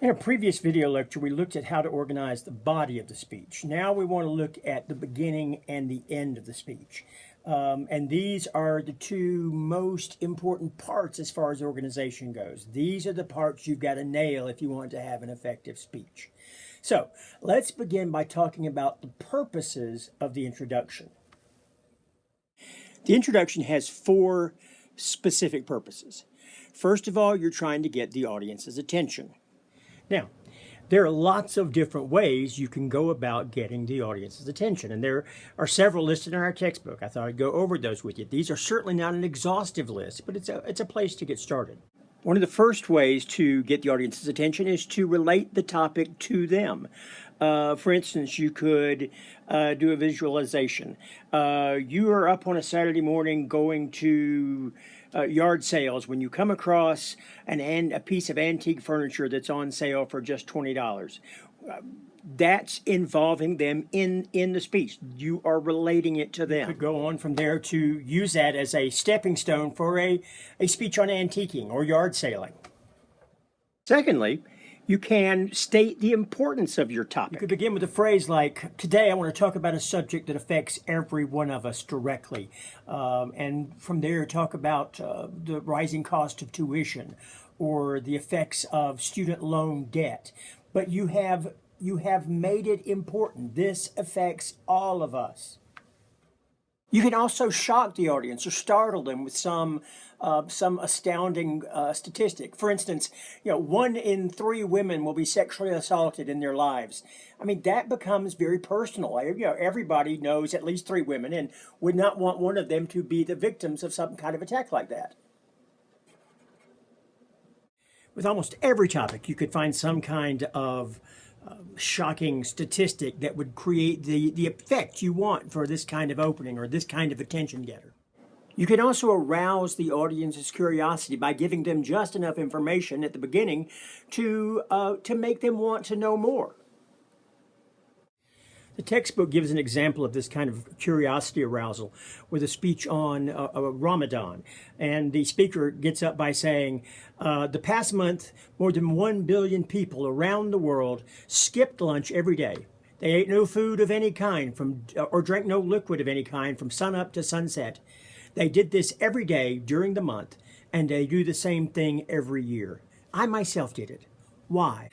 In a previous video lecture, we looked at how to organize the body of the speech. Now we want to look at the beginning and the end of the speech. And these are the two most important parts as far as organization goes. These are the parts you've got to nail if you want to have an effective speech. So let's begin by talking about the purposes of the introduction. The introduction has four specific purposes. First of all, you're trying to get the audience's attention. Now, there are lots of different ways you can go about getting the audience's attention, and there are several listed in our textbook. I thought I'd go over those with you. These are certainly not an exhaustive list, but it's a place to get started. One of the first ways to get the audience's attention is to relate the topic to them. For instance, you could do a visualization. You are up on a Saturday morning going to yard sales when you come across a piece of antique furniture that's on sale for just $20. That's involving them in the speech. You are relating it to them. You could go on from there to use that as a stepping stone for a speech on antiquing or yard sailing. Secondly, you can state the importance of your topic. You could begin with a phrase like, today I want to talk about a subject that affects every one of us directly. And from there, talk about the rising cost of tuition or the effects of student loan debt. But you have made it important. This affects all of us. You can also shock the audience or startle them with some astounding statistic. For instance, 1 in 3 women will be sexually assaulted in their lives. I mean, that becomes very personal. Everybody knows at least 3 women and would not want one of them to be the victims of some kind of attack like that. With almost every topic, you could find some kind of shocking statistic that would create the effect you want for this kind of opening or this kind of attention getter. You can also arouse the audience's curiosity by giving them just enough information at the beginning to make them want to know more. The textbook gives an example of this kind of curiosity arousal with a speech on Ramadan. And the speaker gets up by saying, the past month, more than 1 billion people around the world skipped lunch every day. They ate no food of any kind or drank no liquid of any kind from sunup to sunset. They did this every day during the month, and they do the same thing every year. I myself did it. Why?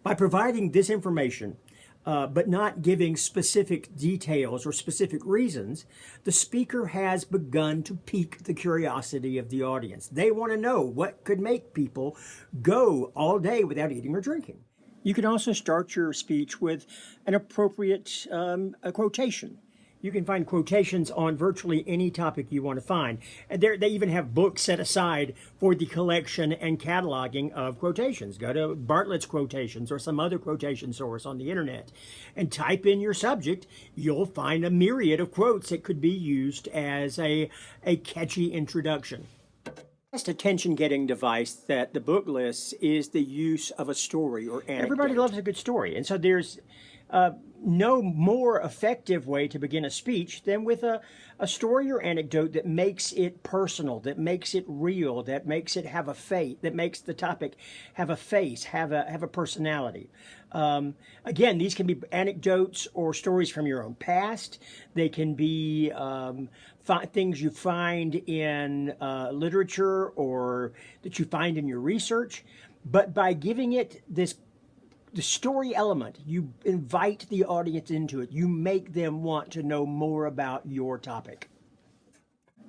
By providing this information, but not giving specific details or specific reasons, the speaker has begun to pique the curiosity of the audience. They want to know what could make people go all day without eating or drinking. You can also start your speech with an appropriate quotation. You can find quotations on virtually any topic you want to find. And they even have books set aside for the collection and cataloging of quotations. Go to Bartlett's Quotations or some other quotation source on the internet and type in your subject. You'll find a myriad of quotes that could be used as a catchy introduction. The best attention-getting device that the book lists is the use of a story or anecdote. Everybody loves a good story, and so there's no more effective way to begin a speech than with a story or anecdote that makes it personal, that makes it real, that makes it have a face, that makes the topic have a face, have a personality. Again, these can be anecdotes or stories from your own past. They can be things you find in literature or that you find in your research. But by giving it the story element, you invite the audience into it. You make them want to know more about your topic.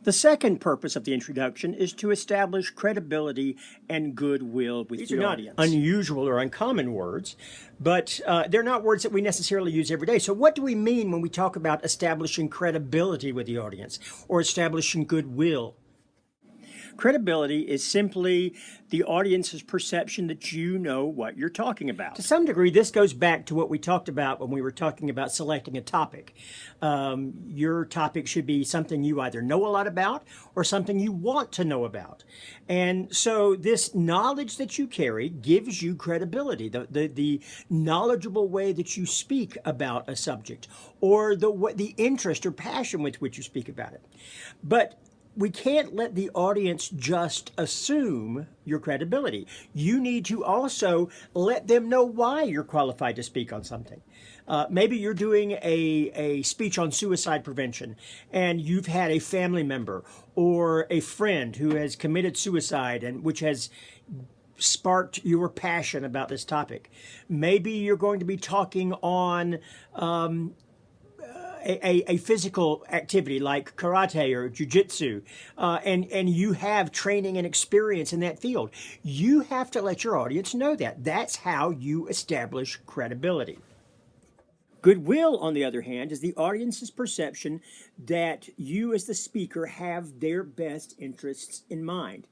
The second purpose of the introduction is to establish credibility and goodwill with the audience. These are not unusual or uncommon words, but they're not words that we necessarily use every day. So what do we mean when we talk about establishing credibility with the audience or establishing goodwill? Credibility is simply the audience's perception that you know what you're talking about. To some degree, this goes back to what we talked about when we were talking about selecting a topic. Your topic should be something you either know a lot about or something you want to know about. And so this knowledge that you carry gives you credibility, the knowledgeable way that you speak about a subject or the interest or passion with which you speak about it. But we can't let the audience just assume your credibility. You need to also let them know why you're qualified to speak on something. Maybe you're doing a speech on suicide prevention and you've had a family member or a friend who has committed suicide, and which has sparked your passion about this topic. Maybe you're going to be talking on a physical activity like karate or jiu-jitsu, and you have training and experience in that field. You have to let your audience know that. That's how you establish credibility. Goodwill, on the other hand, is the audience's perception that you as the speaker have their best interests in mind.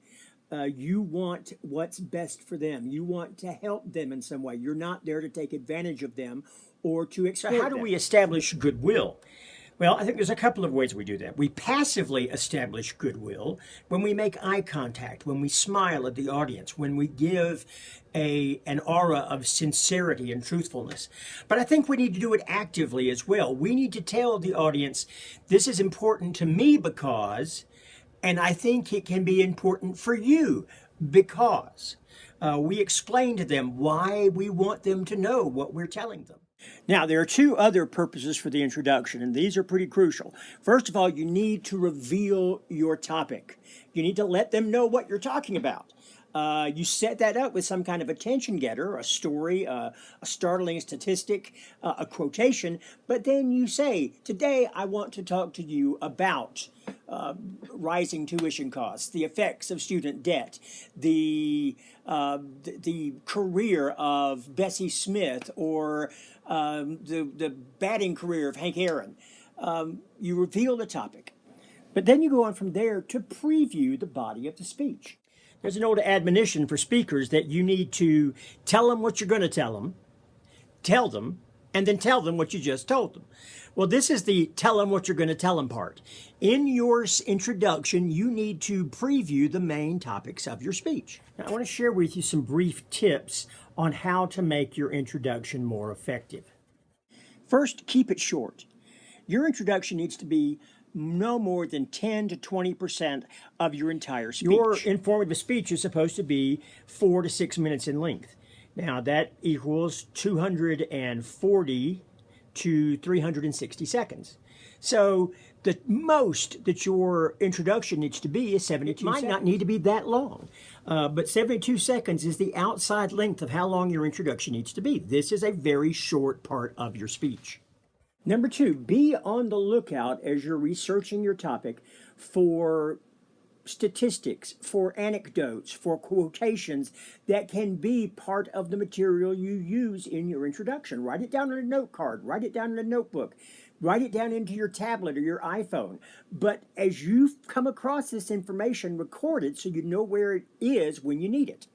You want what's best for them. You want to help them in some way. You're not there to take advantage of them or to exploit them. So how do we establish goodwill? Well, I think there's a couple of ways we do that. We passively establish goodwill when we make eye contact, when we smile at the audience, when we give an aura of sincerity and truthfulness. But I think we need to do it actively as well. We need to tell the audience, this is important to me because, and I think it can be important for you because. We explain to them why we want them to know what we're telling them. Now, there are two other purposes for the introduction, and these are pretty crucial. First of all, you need to reveal your topic. You need to let them know what you're talking about. You set that up with some kind of attention getter, a story, a startling statistic, a quotation, but then you say, today I want to talk to you about rising tuition costs, the effects of student debt, the career of Bessie Smith, or the batting career of Hank Aaron. You reveal the topic, but then you go on from there to preview the body of the speech. There's an old admonition for speakers that you need to tell them what you're going to tell them, and then tell them what you just told them. Well, this is the tell them what you're going to tell them part. In your introduction, you need to preview the main topics of your speech. Now, I want to share with you some brief tips on how to make your introduction more effective. First, keep it short. Your introduction needs to be no more than 10 to 20% of your entire speech. Your informative speech is supposed to be 4 to 6 minutes in length. Now, that equals 240 to 360 seconds. So the most that your introduction needs to be is 72 seconds. It might not need to be that long, but 72 seconds is the outside length of how long your introduction needs to be. This is a very short part of your speech. Number two, be on the lookout as you're researching your topic for statistics, for anecdotes, for quotations that can be part of the material you use in your introduction. Write it down on a note card, write it down in a notebook, write it down into your tablet or your iPhone. But as you come across this information, record it so you know where it is when you need it.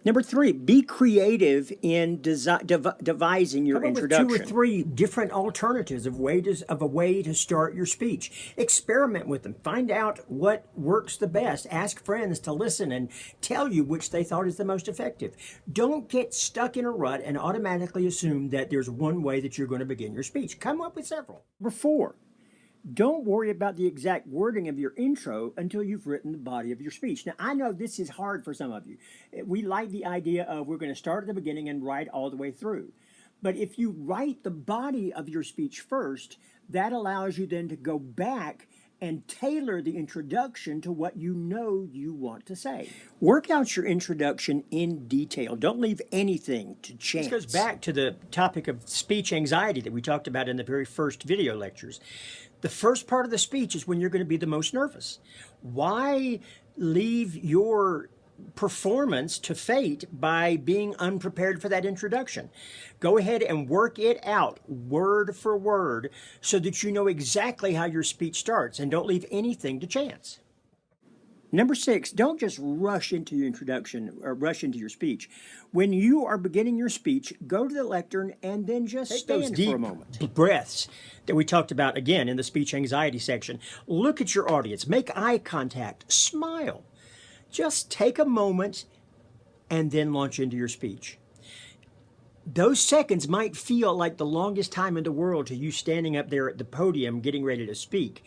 Number three, be creative in devising your introduction. Come up with 2 or 3 different alternatives of a way to start your speech. Experiment with them. Find out what works the best. Ask friends to listen and tell you which they thought is the most effective. Don't get stuck in a rut and automatically assume that there's one way that you're going to begin your speech. Come up with several. Number 4. Don't worry about the exact wording of your intro until you've written the body of your speech. Now, I know this is hard for some of you. We like the idea of we're going to start at the beginning and write all the way through. But if you write the body of your speech first, that allows you then to go back and tailor the introduction to what you know you want to say. Work out your introduction in detail. Don't leave anything to chance. This goes back to the topic of speech anxiety that we talked about in the very first video lectures. The first part of the speech is when you're going to be the most nervous. Why leave your performance to fate by being unprepared for that introduction? Go ahead and work it out word for word so that you know exactly how your speech starts, and don't leave anything to chance. Number 6, don't just rush into your introduction or rush into your speech. When you are beginning your speech, go to the lectern and then just stand for a moment. Deep breaths that we talked about again in the speech anxiety section. Look at your audience, make eye contact, smile. Just take a moment and then launch into your speech. Those seconds might feel like the longest time in the world to you standing up there at the podium getting ready to speak.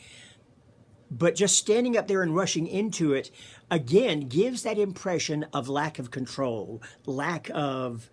But just standing up there and rushing into it, again, gives that impression of lack of control, lack of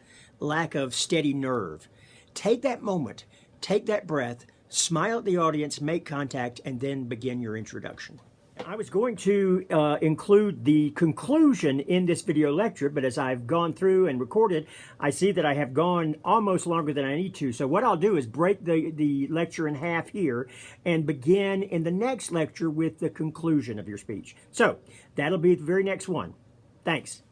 steady nerve. Take that moment, take that breath, smile at the audience, make contact, and then begin your introduction. I was going to include the conclusion in this video lecture, but as I've gone through and recorded, I see that I have gone almost longer than I need to. So what I'll do is break the lecture in half here and begin in the next lecture with the conclusion of your speech. So that'll be the very next one. Thanks.